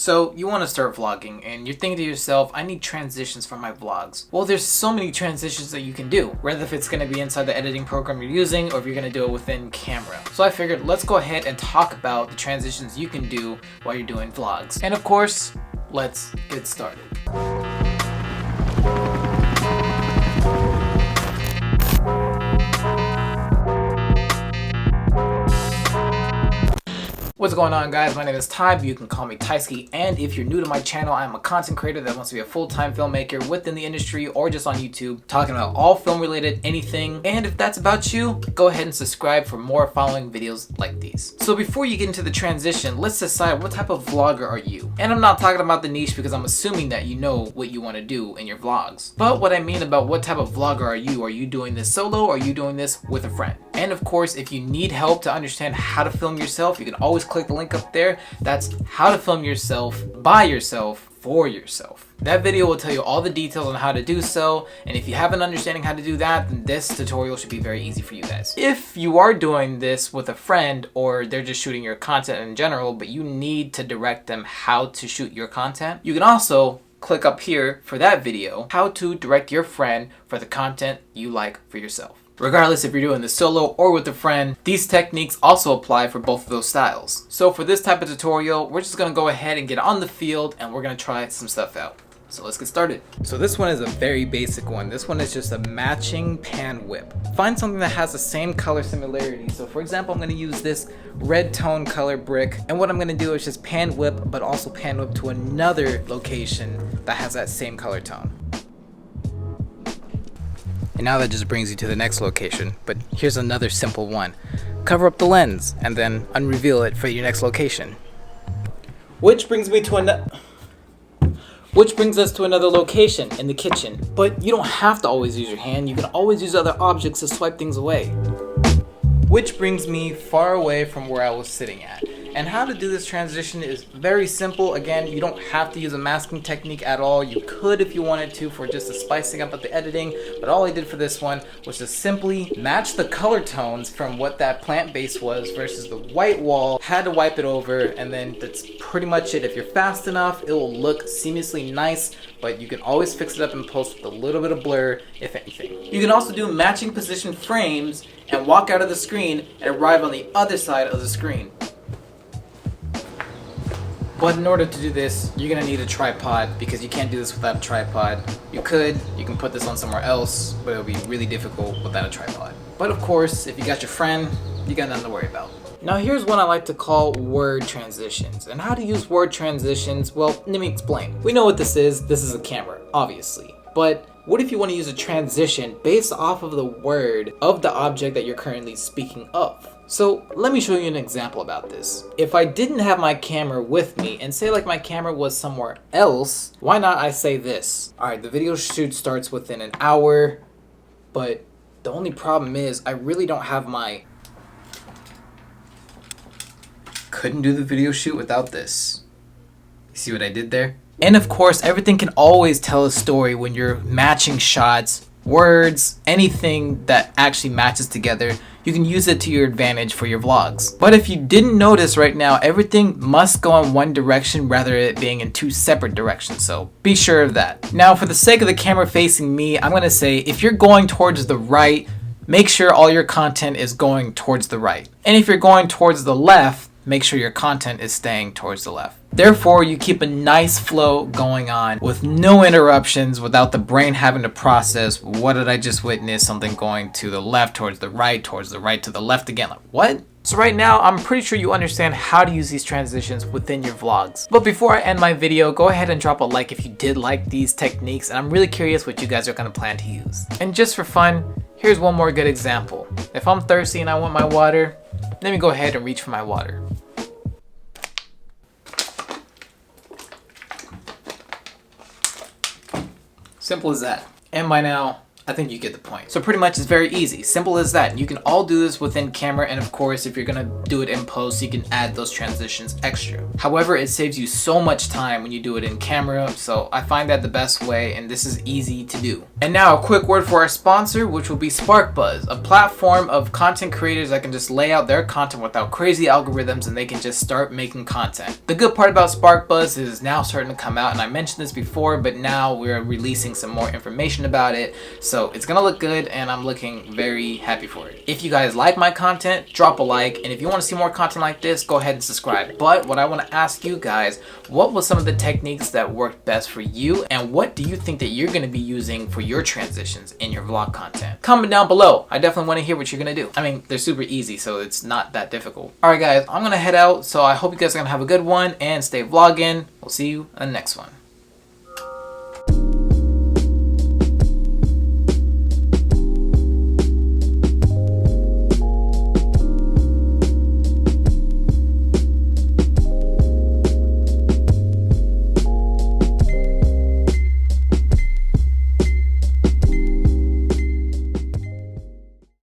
So you want to start vlogging and you're thinking to yourself, I need transitions for my vlogs. Well, there's so many transitions that you can do, whether if it's going to be inside the editing program you're using or if you're going to do it within camera. So I figured let's go ahead and talk about the transitions you can do while you're doing vlogs. And of course, let's get started. What's going on, guys? My name is Ty, but you can call me Tyski, and if you're new to my channel, I'm a content creator that wants to be a full-time filmmaker within the industry or just on YouTube, talking about all film related anything. And if that's about you, go ahead and subscribe for more following videos like these. So before you get into the transition, let's decide what type of vlogger are you. And I'm not talking about the niche because I'm assuming that you know what you want to do in your vlogs. But what I mean about what type of vlogger are you doing this solo or are you doing this with a friend? And of course, if you need help to understand how to film yourself, you can always click the link up there. That's how to film yourself by yourself for yourself. That video will tell you all the details on how to do so, and if you have an understanding how to do that, then this tutorial should be very easy for you guys. If you are doing this with a friend or they're just shooting your content in general, but you need to direct them how to shoot your content, you can also click up here for that video, how to direct your friend for the content you like for yourself. Regardless if you're doing this solo or with a friend, these techniques also apply for both of those styles. So for this type of tutorial, we're just gonna go ahead and get on the field and we're gonna try some stuff out. So let's get started. So this one is a very basic one. This one is just a matching pan whip. Find something that has the same color similarity. So for example, I'm gonna use this red tone color brick. And what I'm gonna do is just pan whip, but also pan whip to another location that has that same color tone. And now that just brings you to the next location, but here's another simple one. Cover up the lens and then unreveal it for your next location. Which brings us to another location in the kitchen. But you don't have to always use your hand, you can always use other objects to swipe things away. Which brings me far away from where I was sitting at. And how to do this transition is very simple. Again, you don't have to use a masking technique at all. You could if you wanted to for just the spicing up of the editing, but all I did for this one was just simply match the color tones from what that plant base was versus the white wall. Had to wipe it over, and then that's pretty much it. If you're fast enough, it will look seamlessly nice, but you can always fix it up in post with a little bit of blur, if anything. You can also do matching position frames and walk out of the screen and arrive on the other side of the screen. But in order to do this, you're gonna need a tripod because you can't do this without a tripod. You can put this on somewhere else, but it'll be really difficult without a tripod. But of course, if you got your friend, you got nothing to worry about. Now here's what I like to call word transitions. And how to use word transitions, well, let me explain. We know what this is a camera, obviously. But what if you want to use a transition based off of the word of the object that you're currently speaking of? So let me show you an example about this. If I didn't have my camera with me and say like my camera was somewhere else, why not I say this? All right, the video shoot starts within an hour, but the only problem is I really don't have my... Couldn't do the video shoot without this. You see what I did there? And of course, everything can always tell a story when you're matching shots, words, anything that actually matches together. You can use it to your advantage for your vlogs. But if you didn't notice right now, everything must go in one direction rather than it being in two separate directions, so be sure of that. Now for the sake of the camera facing me, I'm gonna say if you're going towards the right, make sure all your content is going towards the right. And if you're going towards the left, make sure your content is staying towards the left. Therefore, you keep a nice flow going on with no interruptions without the brain having to process, what did I just witness? Something going to the left, towards the right to the left again. Like, what? So right now, I'm pretty sure you understand how to use these transitions within your vlogs. But before I end my video, go ahead and drop a like if you did like these techniques, and I'm really curious what you guys are gonna plan to use. And just for fun, here's one more good example. If I'm thirsty and I want my water, let me go ahead and reach for my water. Simple as that. And by now, I think you get the point. So pretty much it's very easy. Simple as that. You can all do this within camera, and of course if you're gonna do it in post, you can add those transitions extra. However, it saves you so much time when you do it in camera, so I find that the best way, and this is easy to do. And now a quick word for our sponsor, which will be SparkBuzz, a platform of content creators that can just lay out their content without crazy algorithms, and they can just start making content. The good part about SparkBuzz is it's now starting to come out, and I mentioned this before, but now we're releasing some more information about it. So it's gonna look good, and I'm looking very happy for it. If you guys like my content, drop a like, and if you want to see more content like this, go ahead and subscribe. But what I want to ask you guys, what was some of the techniques that worked best for you, and what do you think that you're going to be using for your transitions in your vlog content? Comment down below. I definitely want to hear what you're gonna do. I mean, they're super easy, so it's not that difficult. Alright guys, I'm gonna head out, so I hope you guys are gonna have a good one and stay vlogging. We'll see you in the next one.